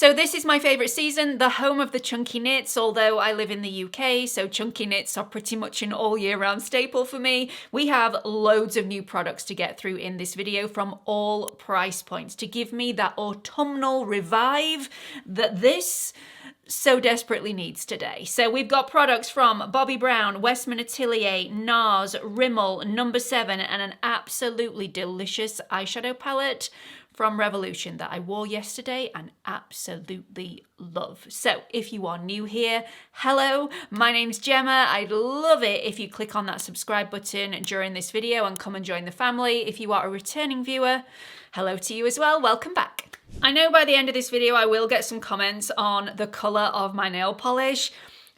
So this is my favourite season, the home of the chunky knits, although I live in the UK, so chunky knits are pretty much an all year round staple for me. We have loads of new products to get through in this video from all price points to give me that autumnal revive that this so desperately needs today. So we've got products from Bobbi Brown, Westman Atelier, NARS, Rimmel, No. 7, and an absolutely delicious eyeshadow palette from Revolution that I wore yesterday and absolutely love. So if you are new here, hello, my name's Gemma. I'd love it if you click on that subscribe button during this video and come and join the family. If you are a returning viewer, hello to you as well, welcome back. I know by the end of this video I will get some comments on the colour of my nail polish.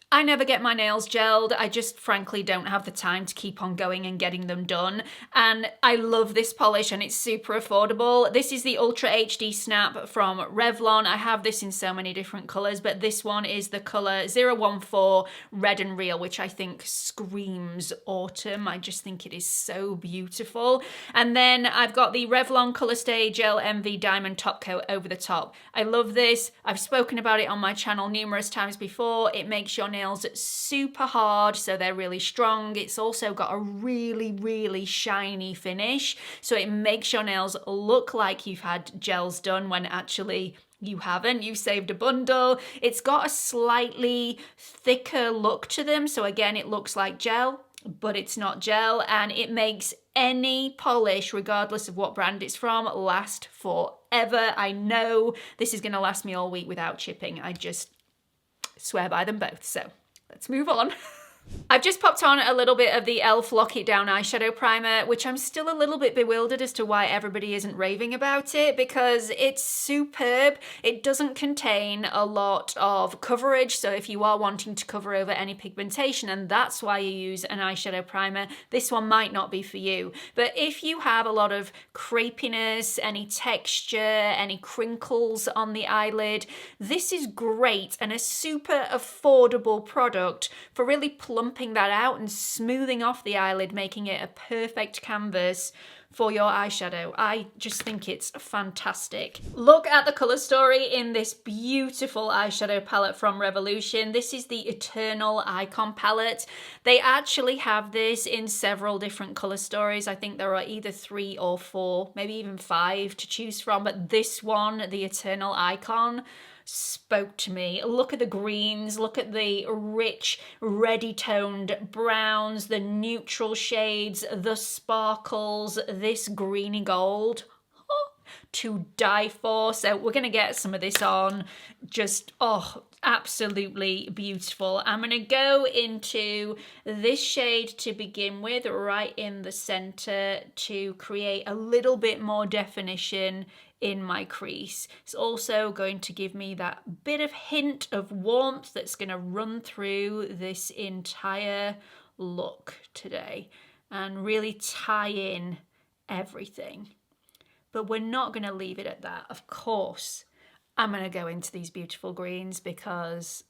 I never get my nails gelled. I just frankly don't have the time to keep on going and getting them done. And I love this polish and it's super affordable. This is the Ultra HD Snap from Revlon. I have this in so many different colours, but this one is the colour 014 Red and Real, which I think screams autumn. I just think it is so beautiful. And then I've got the Revlon Colour Stay Gel MV Diamond Top Coat over the top. I love this. I've spoken about it on my channel numerous times before. It makes your nails super hard, so they're really strong. It's also got a really shiny finish, so it makes your nails look like you've had gels done when actually you haven't. You saved a bundle. It's got a slightly thicker look to them, so again it looks like gel, but it's not gel, and it makes any polish, regardless of what brand it's from, last forever. I know this is going to last me all week without chipping. I just swear by them both, so let's move on. I've just popped on a little bit of the e.l.f. Lock It Down eyeshadow primer, which I'm still a little bit bewildered as to why everybody isn't raving about it, because it's superb. It doesn't contain a lot of coverage, so if you are wanting to cover over any pigmentation and that's why you use an eyeshadow primer, this one might not be for you. But if you have a lot of crepiness, any texture, any crinkles on the eyelid, this is great and a super affordable product for really plumping that out and smoothing off the eyelid, making it a perfect canvas for your eyeshadow. I just think it's fantastic. Look at the colour story in this beautiful eyeshadow palette from Revolution. This is the Eternal Icon palette. They actually have this in several different colour stories. I think there are either 3 or 4, maybe even 5 to choose from, but this one, the Eternal Icon, spoke to me. Look at the greens, look at the rich, ready toned browns, the neutral shades, the sparkles, this greeny gold. To die for. So we're going to get some of this on. Just, oh, absolutely beautiful. I'm going to go into this shade to begin with, right in the center, to create a little bit more definition in my crease. It's also going to give me that bit of hint of warmth that's going to run through this entire look today and really tie in everything. But we're not going to leave it at that. Of course, I'm going to go into these beautiful greens because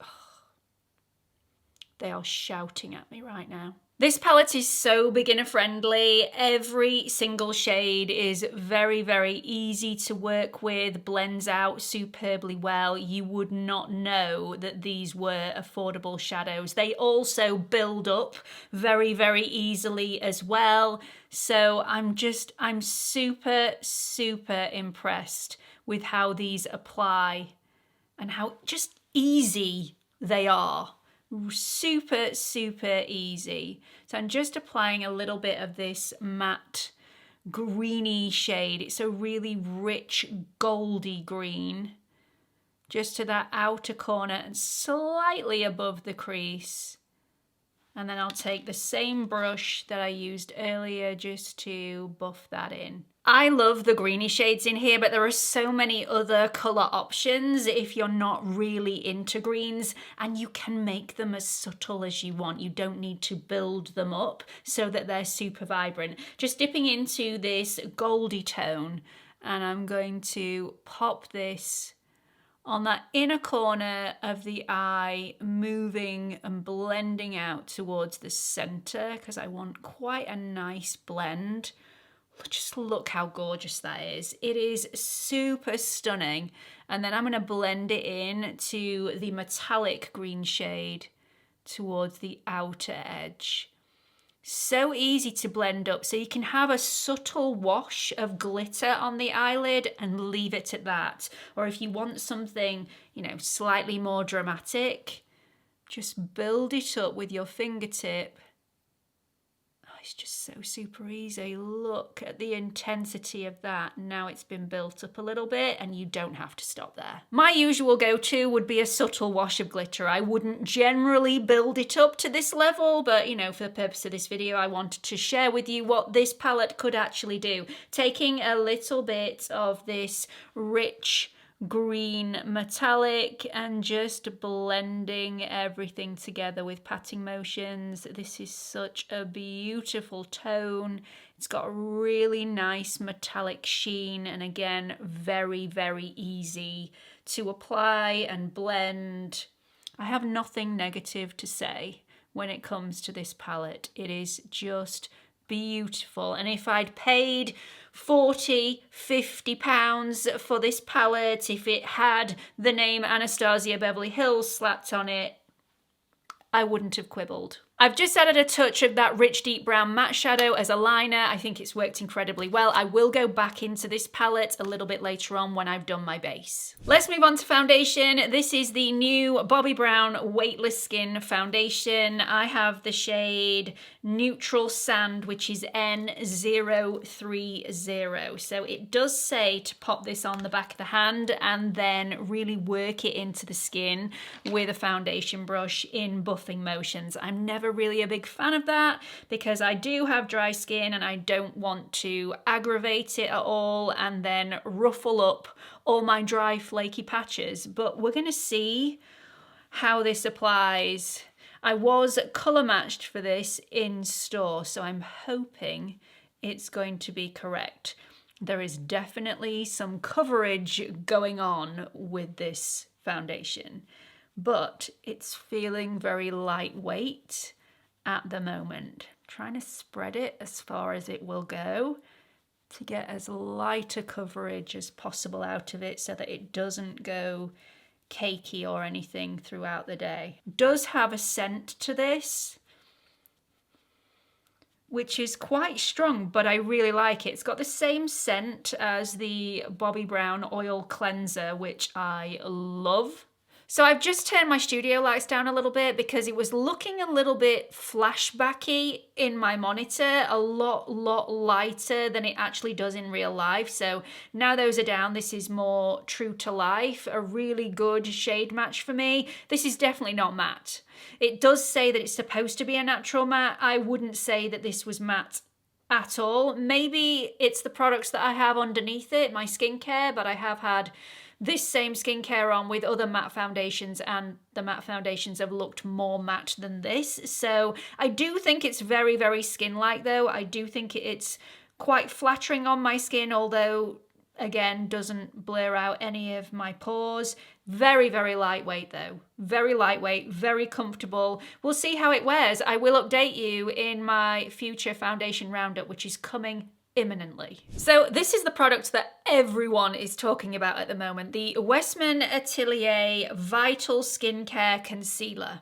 they are shouting at me right now. This palette is so beginner friendly. Every single shade is very easy to work with, blends out superbly well. You would not know that these were affordable shadows. They also build up very easily as well. So I'm super impressed with how these apply and how just easy they are. Super easy. So I'm just applying a little bit of this matte greeny shade. It's a really rich goldy green, just to that outer corner and slightly above the crease. And then I'll take the same brush that I used earlier just to buff that in. I love the greeny shades in here, but there are so many other colour options if you're not really into greens, and you can make them as subtle as you want. You don't need to build them up so that they're super vibrant. Just dipping into this goldy tone, and I'm going to pop this on that inner corner of the eye, moving and blending out towards the center because I want quite a nice blend. Just look how gorgeous that is. It is super stunning. And then I'm going to blend it in to the metallic green shade towards the outer edge. So easy to blend up, so you can have a subtle wash of glitter on the eyelid and leave it at that. Or if you want something, you know, slightly more dramatic, just build it up with your fingertip. It's just so super easy. Look at the intensity of that. Now it's been built up a little bit and you don't have to stop there. My usual go-to would be a subtle wash of glitter. I wouldn't generally build it up to this level, but you know, for the purpose of this video, I wanted to share with you what this palette could actually do. Taking a little bit of this rich green metallic and just blending everything together with patting motions. This is such a beautiful tone. It's got a really nice metallic sheen, and again, very, very easy to apply and blend. I have nothing negative to say when it comes to this palette. It is just beautiful. And if I'd paid 40, 50 pounds for this palette, if it had the name Anastasia Beverly Hills slapped on it, I wouldn't have quibbled. I've just added a touch of that rich deep brown matte shadow as a liner. I think it's worked incredibly well. I will go back into this palette a little bit later on when I've done my base. Let's move on to foundation. This is the new Bobbi Brown Weightless Skin Foundation. I have the shade Neutral Sand, which is N030. So it does say to pop this on the back of the hand and then really work it into the skin with a foundation brush in buffing motions. I'm never really a big fan of that because I do have dry skin and I don't want to aggravate it at all and then ruffle up all my dry flaky patches. But we're going to see how this applies. I was colour matched for this in store, so I'm hoping it's going to be correct. There is definitely some coverage going on with this foundation, but it's feeling very lightweight at the moment. I'm trying to spread it as far as it will go to get as light a coverage as possible out of it so that it doesn't go cakey or anything throughout the day. It does have a scent to this, which is quite strong, but I really like it. It's got the same scent as the Bobbi Brown Oil Cleanser, which I love. So I've just turned my studio lights down a little bit because it was looking a little bit flashbacky in my monitor, a lot lighter than it actually does in real life. So now those are down, this is more true to life, a really good shade match for me. This is definitely not matte. It does say that it's supposed to be a natural matte. I wouldn't say that this was matte at all. Maybe it's the products that I have underneath it, my skincare, but I have had this same skincare on with other matte foundations and the matte foundations have looked more matte than this. So I do think it's very, very skin-like though. I do think it's quite flattering on my skin, although again, doesn't blur out any of my pores. Very, very lightweight though. Very lightweight, very comfortable. We'll see how it wears. I will update you in my future foundation roundup, which is coming imminently. So this is the product that everyone is talking about at the moment, the Westman Atelier Vital Skincare Concealer.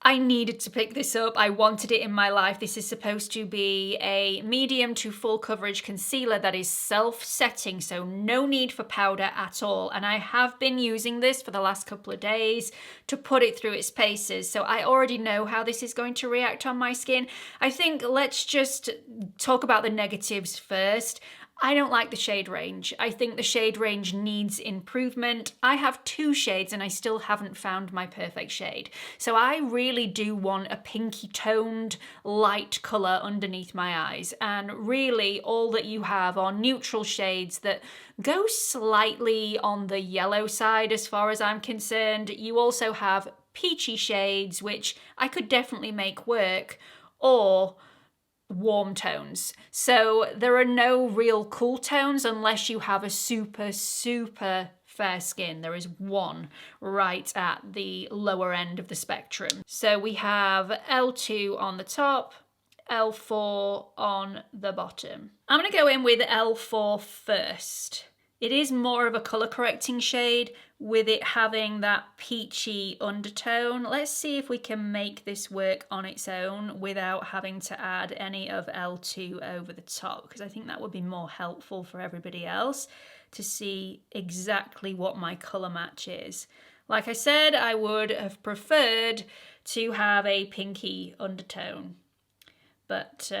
I needed to pick this up. I wanted it in my life. This is supposed to be a medium to full coverage concealer that is self-setting, so no need for powder at all. And I have been using this for the last couple of days to put it through its paces. So I already know how this is going to react on my skin. I think let's just talk about the negatives first. I don't like the shade range. I think the shade range needs improvement. I have 2 shades and I still haven't found my perfect shade. So I really do want a pinky toned light colour underneath my eyes. And really all that you have are neutral shades that go slightly on the yellow side as far as I'm concerned. You also have peachy shades, which I could definitely make work, or warm tones. So there are no real cool tones unless you have a super fair skin. There is one right at the lower end of the spectrum. So we have L2 on the top, L4 on the bottom. I'm going to go in with L4 first. It is more of a colour correcting shade with it having that peachy undertone. Let's see if we can make this work on its own without having to add any of L2 over the top, because I think that would be more helpful for everybody else to see exactly what my colour match is. Like I said, I would have preferred to have a pinky undertone, but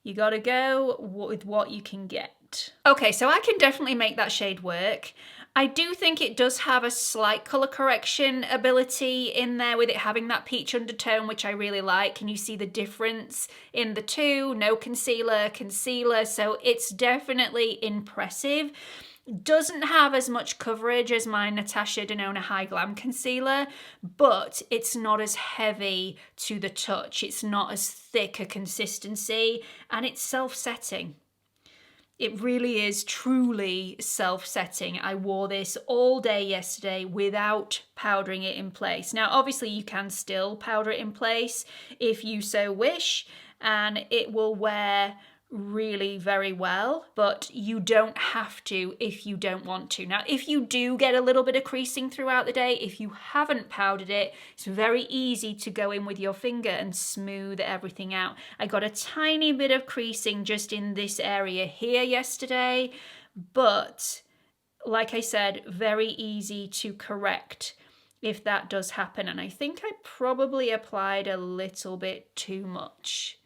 you gotta go with what you can get. Okay, so I can definitely make that shade work. I do think it does have a slight colour correction ability in there with it having that peach undertone, which I really like. Can you see the difference in the two? No concealer, concealer, so it's definitely impressive. Doesn't have as much coverage as my Natasha Denona High Glam concealer, but it's not as heavy to the touch. It's not as thick a consistency, and it's self-setting. It really is truly self-setting. I wore this all day yesterday without powdering it in place. Now, obviously you can still powder it in place if you so wish, and it will wear really very well, but you don't have to if you don't want to. Now, if you do get a little bit of creasing throughout the day, if you haven't powdered it, it's very easy to go in with your finger and smooth everything out. I got a tiny bit of creasing just in this area here yesterday, but like I said, very easy to correct if that does happen. And I think I probably applied a little bit too much.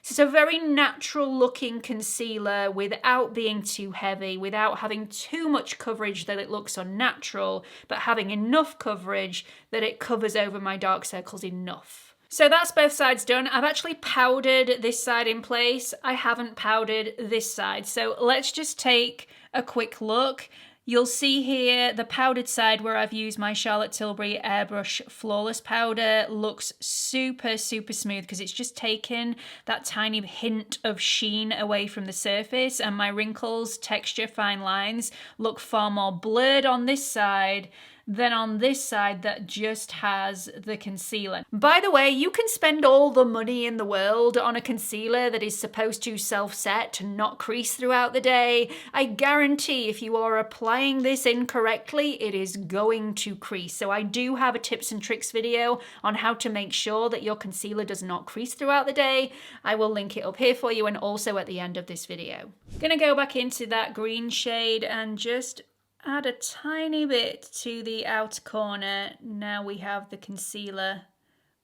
It's a very natural looking concealer without being too heavy, without having too much coverage that it looks unnatural, but having enough coverage that it covers over my dark circles enough. So that's both sides done. I've actually powdered this side in place. I haven't powdered this side. So let's just take a quick look. You'll see here the powdered side where I've used my Charlotte Tilbury Airbrush Flawless Powder looks super, super smooth because it's just taken that tiny hint of sheen away from the surface, and my wrinkles, texture, fine lines look far more blurred on this side than on this side that just has the concealer. By the way, you can spend all the money in the world on a concealer that is supposed to self-set to not crease throughout the day. I guarantee if you are applying this incorrectly, it is going to crease. So I do have a tips and tricks video on how to make sure that your concealer does not crease throughout the day. I will link it up here for you and also at the end of this video. Gonna go back into that green shade and just add a tiny bit to the outer corner. Now we have the concealer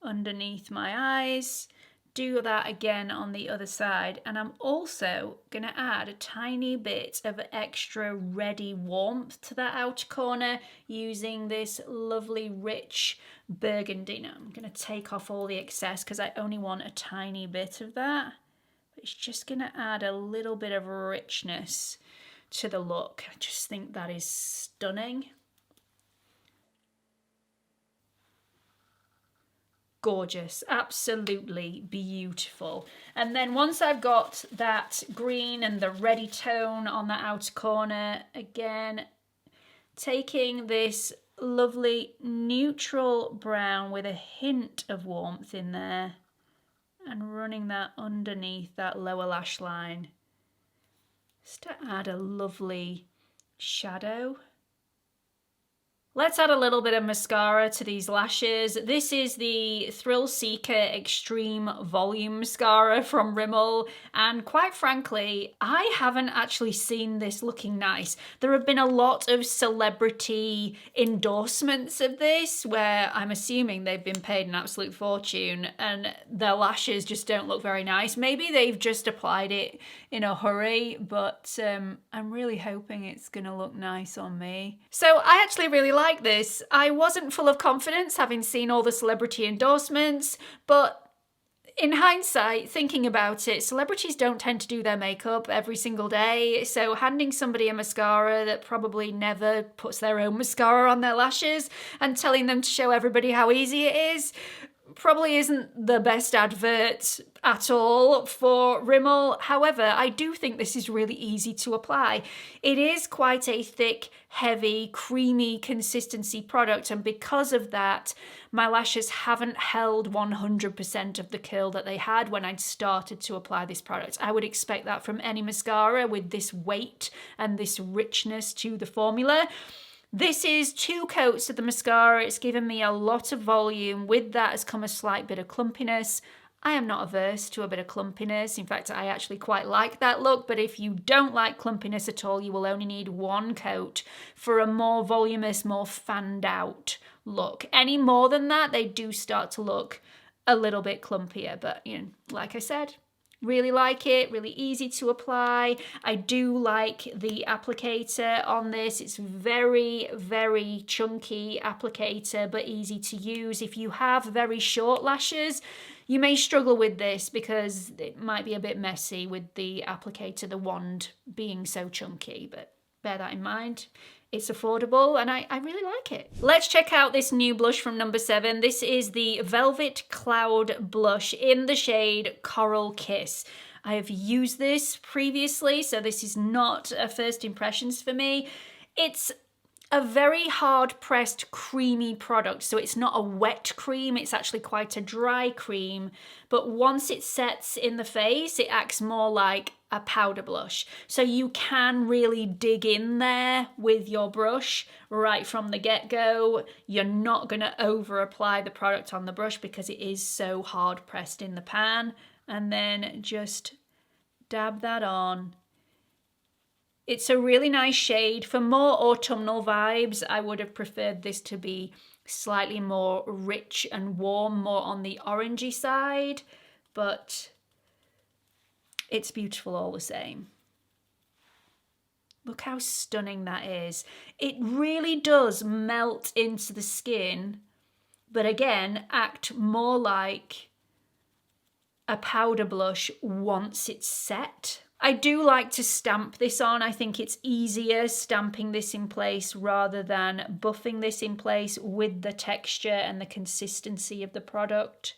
underneath my eyes. Do that again on the other side, and I'm also gonna add a tiny bit of extra ready warmth to that outer corner using this lovely rich burgundy. Now I'm gonna take off all the excess because I only want a tiny bit of that, but it's just gonna add a little bit of richness to the look. I just think that is stunning. Gorgeous, absolutely beautiful. And then once I've got that green and the ready tone on the outer corner, again, taking this lovely neutral brown with a hint of warmth in there and running that underneath that lower lash line, just to add a lovely shadow. Let's add a little bit of mascara to these lashes. This is the Thrill Seeker Extreme Volume Mascara from Rimmel, and quite frankly, I haven't actually seen this looking nice. There have been a lot of celebrity endorsements of this where I'm assuming they've been paid an absolute fortune and their lashes just don't look very nice. Maybe they've just applied it in a hurry, but I'm really hoping it's gonna look nice on me. So I actually really like this. I wasn't full of confidence having seen all the celebrity endorsements, but in hindsight, thinking about it, celebrities don't tend to do their makeup every single day, so handing somebody a mascara that probably never puts their own mascara on their lashes and telling them to show everybody how easy it is probably isn't the best advert at all for Rimmel. However, I do think this is really easy to apply. It is quite a thick, heavy, creamy consistency product, and because of that, my lashes haven't held 100% of the curl that they had when I'd started to apply this product. I would expect that from any mascara with this weight and this richness to the formula. This is 2 coats of the mascara. It's given me a lot of volume. With that has come a slight bit of clumpiness. I am not averse to a bit of clumpiness. In fact, I actually quite like that look, but if you don't like clumpiness at all, you will only need 1 coat for a more voluminous, more fanned out look. Any more than that, they do start to look a little bit clumpier, but you know, like I said, really like it, really easy to apply. I do like the applicator on this. It's very, very chunky applicator, but easy to use. If you have very short lashes, you may struggle with this because it might be a bit messy with the applicator, the wand being so chunky, but bear that in mind. It's affordable and I really like it. Let's check out this new blush from number 7. This is the Velvet Cloud blush in the shade Coral Kiss. I have used this previously, so this is not a first impressions for me. It's a very hard pressed creamy product, so it's not a wet cream, it's actually quite a dry cream, but once it sets in the face it acts more like a powder blush, so you can really dig in there with your brush right from the get-go. You're not going to over apply the product on the brush because it is so hard pressed in the pan, and then just dab that on. It's a really nice shade. For more autumnal vibes, I would have preferred this to be slightly more rich and warm, more on the orangey side, but it's beautiful all the same. Look how stunning that is. It really does melt into the skin, but again, act more like a powder blush once it's set. I do like to stamp this on. I think it's easier stamping this in place rather than buffing this in place with the texture and the consistency of the product.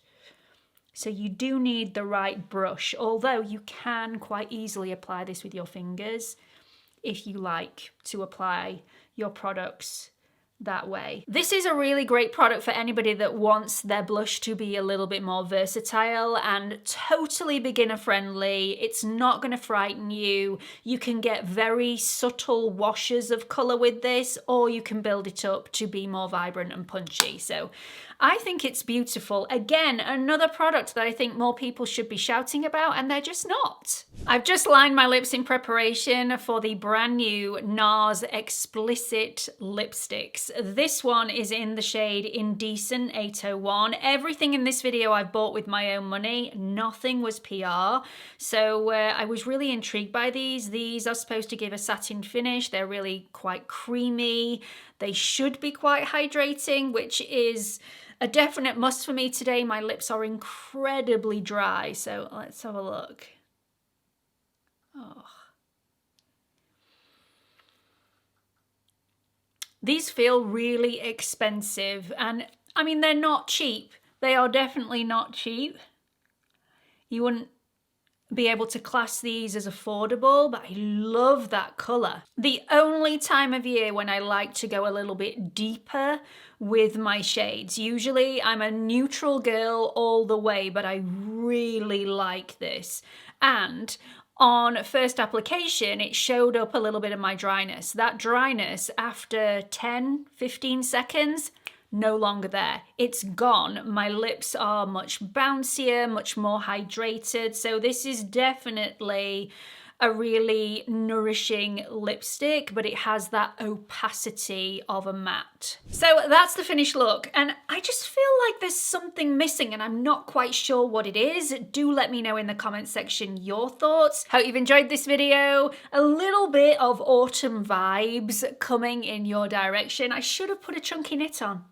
So you do need the right brush, although you can quite easily apply this with your fingers if you like to apply your products that way. This is a really great product for anybody that wants their blush to be a little bit more versatile and totally beginner friendly. It's not going to frighten you. You can get very subtle washes of color with this, or you can build it up to be more vibrant and punchy. So I think it's beautiful. Again, another product that I think more people should be shouting about, and they're just not. I've just lined my lips in preparation for the brand new NARS Explicit lipsticks. This one is in the shade Indecent 801. Everything in this video I've bought with my own money. Nothing was PR. So I was really intrigued by these. These are supposed to give a satin finish. They're really quite creamy. They should be quite hydrating, which is a definite must for me today. My lips are incredibly dry, so let's have a look. Oh. These feel really expensive, and I mean, they're not cheap. They are definitely not cheap. You wouldn't be able to class these as affordable, but I love that colour. The only time of year when I like to go a little bit deeper with my shades. Usually I'm a neutral girl all the way, but I really like this. And on first application, it showed up a little bit of my dryness. That dryness after 10-15 seconds, no longer there. It's gone. My lips are much bouncier, much more hydrated. So this is definitely a really nourishing lipstick, but it has that opacity of a matte. So that's the finished look, and I just feel like there's something missing and I'm not quite sure what it is. Do let me know in the comment section your thoughts. Hope you've enjoyed this video. A little bit of autumn vibes coming in your direction. I should have put a chunky knit on.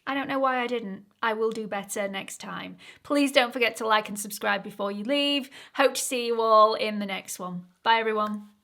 I don't know why I didn't. I will do better next time. Please don't forget to like and subscribe before you leave. Hope to see you all in the next one. Bye everyone.